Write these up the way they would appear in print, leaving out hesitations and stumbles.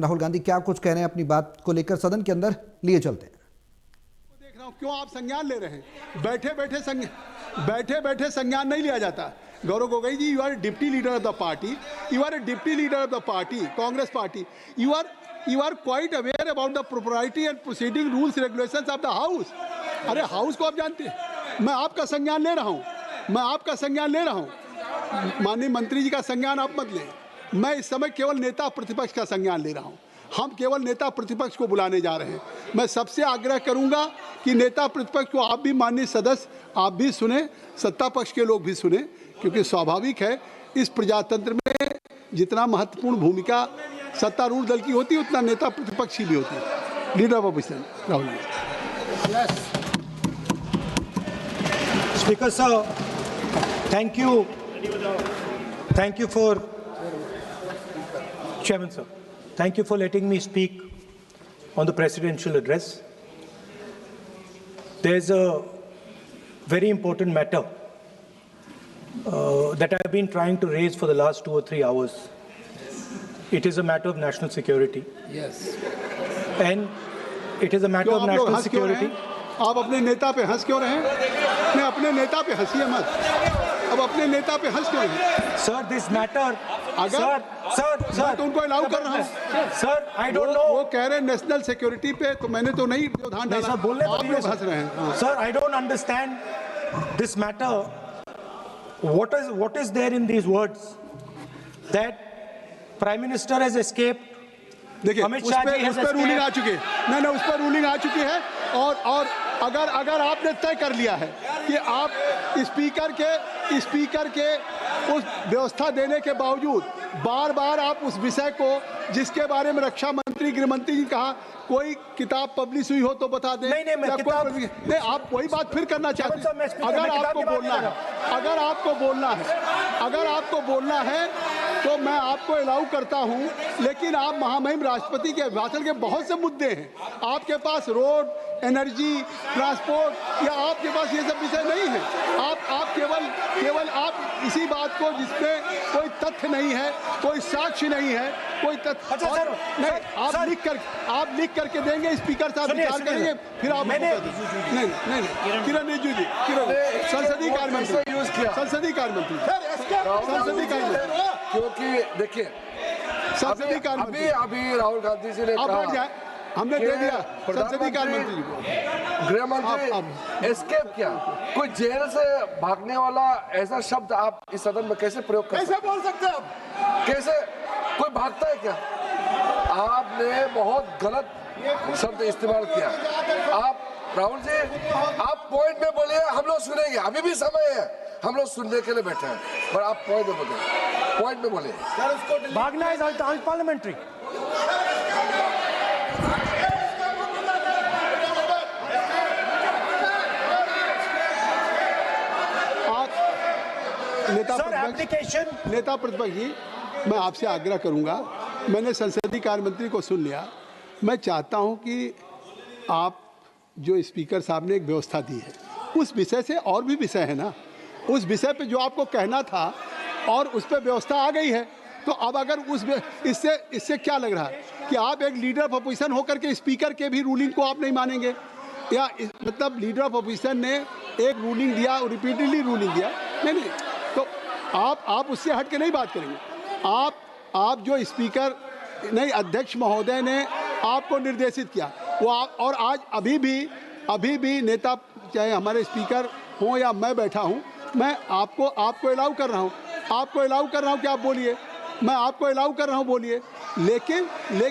राहुल गांधी क्या कुछ कह रहे हैं अपनी बात को लेकर, सदन के अंदर लिए चलते हैं। देख रहा हूं क्यों आप संज्ञान ले रहे हैं। बैठे बैठे संज्ञान नहीं लिया जाता। Gaurav Gogoi ji, you are deputy leader of the party, you are a deputy leader of the party, Congress party, you are quite aware about the propriety and proceeding rules regulations of the house. अरे हाउस को आप जानते हैं। मैं आपका संज्ञान ले रहा हूँ, माननीय मंत्री जी का संज्ञान आप मत लें। मैं इस समय केवल नेता प्रतिपक्ष का संज्ञान ले रहा हूँ। हम केवल नेता प्रतिपक्ष को बुलाने जा रहे हैं। मैं सबसे आग्रह करूंगा कि नेता प्रतिपक्ष को आप भी, माननीय सदस्य, आप भी सुने, सत्ता पक्ष के लोग भी सुने, क्योंकि स्वाभाविक है इस प्रजातंत्र में जितना महत्वपूर्ण भूमिका सत्तारूढ़ दल की होती है उतना नेता प्रतिपक्ष की भी होती है। Leader of opposition Rahul ji. Speaker sir, thank you for Chairman sir. Thank you for letting me speak on the presidential address. There's a very important matter that I've been trying to raise for the last 2 or 3 hours. It is a matter of national security. Yes. And it is a matter of national security. आप अपने नेता पे हंस क्यों रहे हैं? मैं अपने नेता पे हंसिए मत। अब अपने नेता पे हंस क्यों रहे? Sir, this matter. अगर मैं तो उनको अलाउ कर रहा हूँ। Sir, I don't know. वो कह रहे हैं नेशनल सिक्योरिटी पे, तो मैंने तो नहीं ध्यान डाला। सर बोलने आप लोग हंस रहे हैं। Sir, I don't understand this matter. What is there in these words that Prime Minister has escaped? देखिए, उस पर रूलिंग आ चुकी है। नहीं, उस पर रूलिंग आ चुकी है। और अगर आपने तय कर लिया है कि आप स्पीकर के उस व्यवस्था देने के बावजूद बार बार आप उस विषय को, जिसके बारे में रक्षा मंत्री, गृह मंत्री जी कहा, कोई किताब पब्लिश हुई हो तो बता दें। नहीं, आप वही बात फिर करना चाहते हैं। अगर आपको बोलना है तो मैं आपको अलाउ करता हूं, लेकिन आप महामहिम राष्ट्रपति के अभिभाषण के बहुत से मुद्दे हैं। आपके पास रोड, एनर्जी, ट्रांसपोर्ट, या आपके पास ये सब विषय नहीं है। आप केवल आप इसी बात को, जिसमें कोई तथ्य नहीं है, कोई साक्ष्य नहीं है, कोई तथ्य नहीं, आप लिख करके देंगे, स्पीकर साहब विचार करेंगे, फिर आप नहीं किरण रिजिजू जी, संसदीय कार्य मंत्री, क्योंकि देखिए अभी राहुल गांधी जी ने कहा, हमने दे दिया संसदीय कार्य मंत्री जी को। गृह मंत्री एस्केप किया, कोई जेल से भागने वाला ऐसा शब्द आप इस सदन में कैसे प्रयोग कर सकते? कैसे बोल सकते हैं आप? कैसे कोई भागता है क्या? आपने बहुत गलत शब्द इस्तेमाल किया। आप राहुल जी, आप पॉइंट में बोलिए, हम लोग सुनेंगे, अभी भी समय है, हम लोग सुनने के लिए बैठे हैं, पर आप पॉइंट में बोलिए। भागना इज अनपार्लियामेंट्री। नेता प्रतिपक्ष जी, मैं आपसे आग्रह करूंगा, मैंने संसदीय कार्य मंत्री को सुन लिया। मैं चाहता हूं कि आप जो स्पीकर साहब ने एक व्यवस्था दी है, उस विषय से, और भी विषय है ना, उस विषय पे जो आपको कहना था और उस पर व्यवस्था आ गई है, तो अब अगर इससे क्या लग रहा है कि आप एक लीडर ऑफ अपोजिशन होकर के स्पीकर के भी रूलिंग को आप नहीं मानेंगे? या मतलब लीडर ऑफ अपोजिशन ने एक रूलिंग दिया, रिपीटेडली रूलिंग दिया, नहीं, तो आप उससे हट के नहीं बात करेंगे। आप जो स्पीकर नहीं, अध्यक्ष महोदय ने आपको निर्देशित किया, वो और आज अभी भी नेता, चाहे हमारे स्पीकर हों या मैं बैठा हूं, मैं आपको अलाउ कर रहा हूं कि आप बोलिए, मैं आपको अलाउ कर रहा हूं, बोलिए। लेकिन नहीं,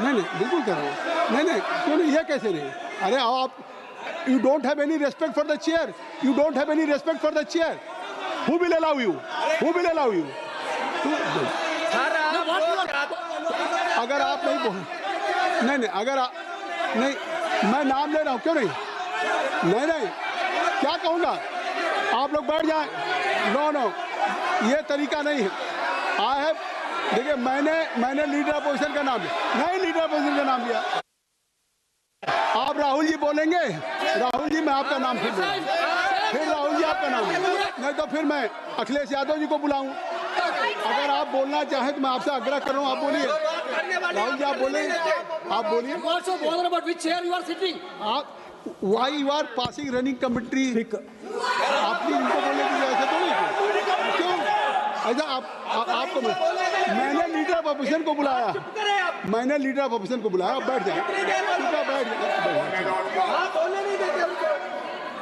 बिल्कुल कर रहा हूं। नहीं, क्यों नहीं, ये कैसे नहीं? अरे आप, you don't have any respect for the chair, Who will allow you? अगर आप नहीं बोल, नहीं, अगर आप नहीं, मैं नाम ले रहा हूं, क्यों नहीं, क्या कहूंगा? आप लोग बैठ जाएं। नो, ये तरीका नहीं है। देखिए, मैंने लीडर अपोजिशन का नाम लिया, आप राहुल जी बोलेंगे, राहुल जी, मैं आपका नाम फिर राहुल जी आपका नाम, नहीं तो फिर मैं अखिलेश यादव जी को बुलाऊं। अगर आप बोलना चाहें तो मैं आपसे आग्रह कर रहा हूं, आप बोलिए। राहुल जी आप बोले, आप बोलिए। आप why you are passing running commentary? आपने इनको बोलने की ऐसे तो नहीं क्यों? ऐसा आपको मैंने लीडर ऑफ अपोजिशन को बुलाया, मैंने लीडर ऑफ अपोजिशन को बुलाया। बैठ जाए, बैठ जाए।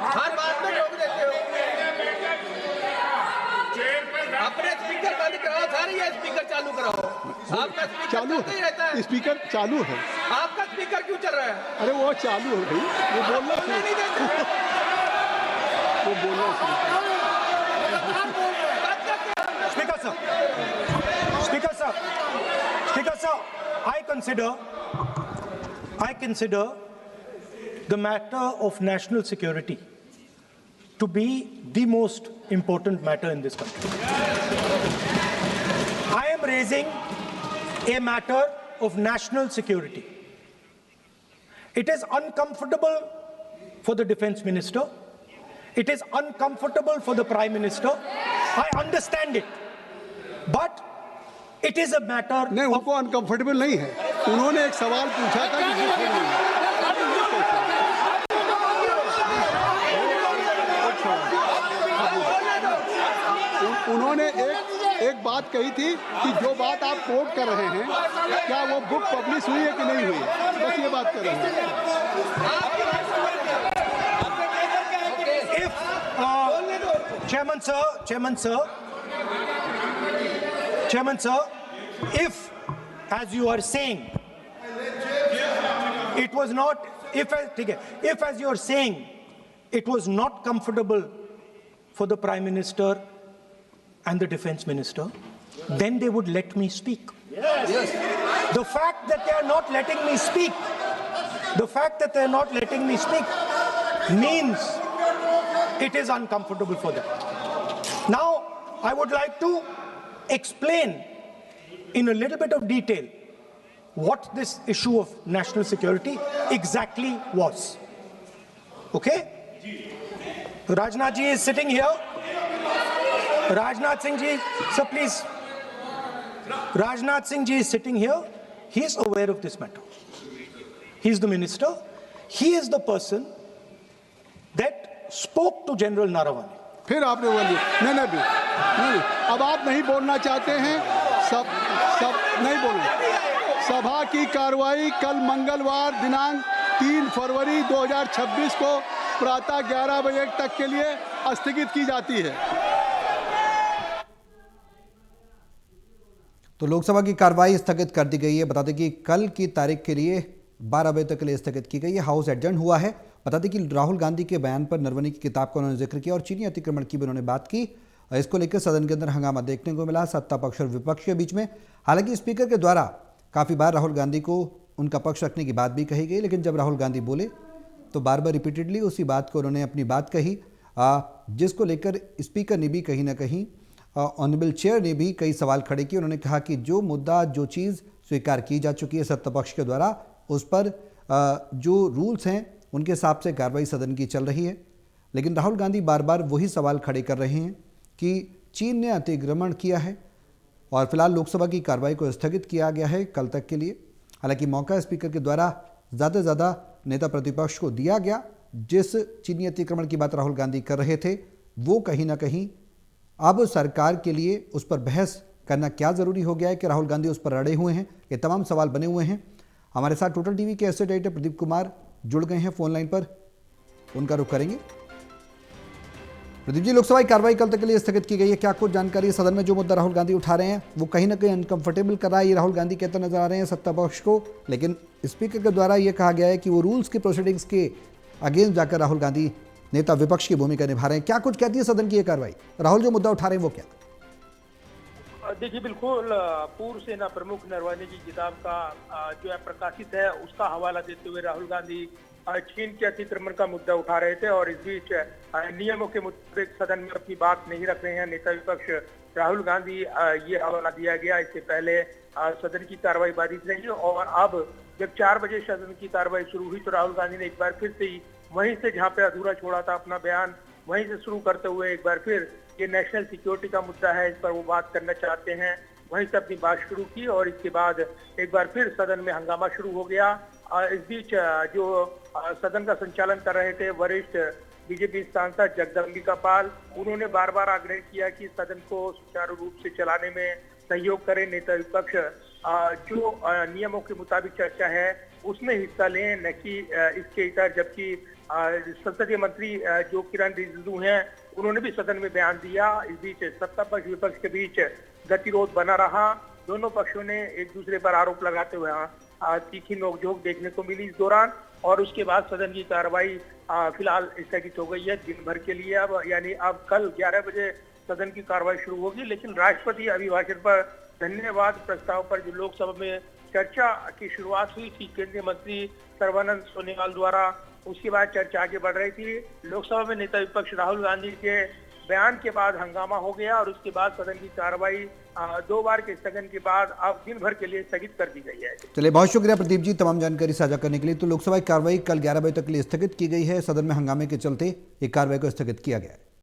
हर बात में रोक देते हो। अपने स्पीकर बंद कराओ, सारी ये स्पीकर चालू कराओ। आपका स्पीकर चालू चलता ही रहता है। स्पीकर चालू है। आपका स्पीकर क्यों चल रहा है? अरे वो चालू है भाई, वो बोलना नहीं देते। वो बोलना Speaker sir, I consider the matter of national security to be the most important matter in this country. I am raising a matter of national security. It is uncomfortable for the defense minister. It is uncomfortable for the prime minister. I understand it. But it is a matter नहीं, उनको uncomfortable नहीं है। उन्होंने एक सवाल पूछा था कि उन्होंने एक बात कही थी कि जो बात आप कोट कर रहे हैं, क्या वो बुक पब्लिश हुई है कि नहीं हुई है, बस ये बात कर रहे हैं। Chairman sir, if, as you are saying, it was not, if as you are saying, it was not comfortable for the Prime Minister and the Defense Minister, then they would let me speak. Yes. The fact that they are not letting me speak, means it is uncomfortable for them. Now, I would like to explain in a little bit of detail what this issue of national security exactly was. Okay? Rajnath ji is sitting here. Rajnath Singh ji, sir please. Rajnath Singh ji is sitting here. He is aware of this matter. He is the minister. He is the person that spoke to General Naravani. फिर आपने बोली नहीं, अब आप नहीं बोलना चाहते हैं, सब नहीं बोलना। सभा की कार्रवाई कल मंगलवार दिनांक 3 फरवरी 2026 को प्रातः 11 बजे तक के लिए स्थगित की जाती है। तो लोकसभा की कार्रवाई स्थगित कर दी गई है। बता दें कि कल की तारीख के लिए 12 बजे तक के लिए स्थगित की गई है। हाउस एडजर्न हुआ है। बता दें कि राहुल गांधी के बयान पर नरवनी की किताब का उन्होंने जिक्र किया और चीनी अतिक्रमण की भी उन्होंने बात की। इसको लेकर सदन के अंदर हंगामा देखने को मिला सत्ता पक्ष और विपक्ष के बीच में। हालांकि स्पीकर के द्वारा काफ़ी बार राहुल गांधी को उनका पक्ष रखने की बात भी कही गई, लेकिन जब राहुल गांधी बोले तो बार बार रिपीटेडली उसी बात को उन्होंने अपनी बात कही, जिसको लेकर स्पीकर ने भी कहीं ना कहीं, ऑनरेबल चेयर ने भी कई सवाल खड़े किए। उन्होंने कहा कि जो मुद्दा, जो चीज़ स्वीकार की जा चुकी है सत्ता पक्ष के द्वारा, उस पर जो रूल्स हैं उनके हिसाब से कार्रवाई सदन की चल रही है। लेकिन राहुल गांधी बार बार वही सवाल खड़े कर रहे हैं कि चीन ने अतिक्रमण किया है और फिलहाल लोकसभा की कार्रवाई को स्थगित किया गया है कल तक के लिए। हालांकि मौका स्पीकर के द्वारा ज़्यादा से ज़्यादा नेता प्रतिपक्ष को दिया गया। जिस चीनी अतिक्रमण की बात राहुल गांधी कर रहे थे, वो कहीं ना कहीं अब सरकार के लिए उस पर बहस करना क्या ज़रूरी हो गया है कि राहुल गांधी उस पर अड़े हुए हैं। ये तमाम सवाल बने हुए हैं। हमारे साथ टोटल टीवी के एसोसिएट एडिटर प्रदीप कुमार जुड़ गए हैं फोन लाइन पर, उनका रुख करेंगे। प्रदीप जी, लोकसभा की कार्रवाई कल तक के लिए स्थगित की गई है, क्या कुछ जानकारी है? सदन में जो मुद्दा राहुल गांधी उठा रहे हैं वो कहीं ना कहीं अनकंफर्टेबल कर रहा है, ये राहुल गांधी कहते नजर आ रहे हैं सत्ता पक्ष को, लेकिन स्पीकर के द्वारा ये कहा गया है कि वो रूल्स के प्रोसीडिंग्स के अगेंस्ट जाकर राहुल गांधी नेता विपक्ष की भूमिका निभा रहे हैं। क्या कुछ कहती है सदन की ये कार्रवाई? राहुल जो मुद्दा उठा रहे हैं वो क्या? देखिए, बिल्कुल पूर्व सेना प्रमुख नरवणे की किताब का जो है प्रकाशित है, उसका हवाला देते हुए राहुल गांधी चीन के अतिक्रमण का मुद्दा उठा रहे थे और इस बीच नियमों के मुताबिक सदन में अपनी बात नहीं रख रहे हैं नेता विपक्ष राहुल गांधी। ये हवाला दिया गया। इससे पहले सदन की कार्रवाई बाधित रही और अब जब 4 बजे सदन की कार्रवाई शुरू हुई तो राहुल गांधी ने एक बार फिर से ही वहीं से जहां पे अधूरा छोड़ा था अपना बयान, वहीं से शुरू करते हुए एक बार फिर ये नेशनल सिक्योरिटी का मुद्दा है, इस पर वो बात करना चाहते हैं। वहीं से अपनी बात शुरू की और इसके बाद एक बार फिर सदन में हंगामा शुरू हो गया। इस बीच जो सदन का संचालन कर रहे थे वरिष्ठ बीजेपी सांसद जगदम्बिका पाल, उन्होंने बार बार आग्रह किया कि सदन को सुचारू रूप से चलाने में सहयोग करें। नेता विपक्ष जो नियमों के मुताबिक चर्चा है उसमें हिस्सा लें, न कि इसके इतर। जबकि संसदीय मंत्री जो किरण रिजिजू हैं, उन्होंने भी सदन में बयान दिया। इस बीच सत्ता पक्ष विपक्ष के बीच गतिरोध बना रहा। दोनों पक्षों ने एक दूसरे पर आरोप लगाते हुए तीखी नोकझोंक देखने को मिली इस दौरान, और उसके बाद सदन की कार्रवाई फिलहाल स्थगित हो गई है दिन भर के लिए। अब यानी अब कल 11 बजे सदन की कार्रवाई शुरू होगी, लेकिन राष्ट्रपति अभिभाषण पर धन्यवाद प्रस्ताव पर जो लोकसभा में चर्चा की शुरुआत हुई थी केंद्रीय मंत्री सर्बानंद सोनोवाल द्वारा, उसके बाद चर्चा आगे बढ़ रही थी। लोकसभा में नेता विपक्ष राहुल गांधी के बयान के बाद हंगामा हो गया और उसके बाद सदन की कार्रवाई 2 बार के स्थगन के बाद अब दिन भर के लिए स्थगित कर दी गई है। चलिए, बहुत शुक्रिया प्रदीप जी तमाम जानकारी साझा करने के लिए। तो लोकसभा की कार्रवाई कल 11 बजे तक के लिए स्थगित की गई है। सदन में हंगामे के चलते एक कार्रवाई को स्थगित किया गया है।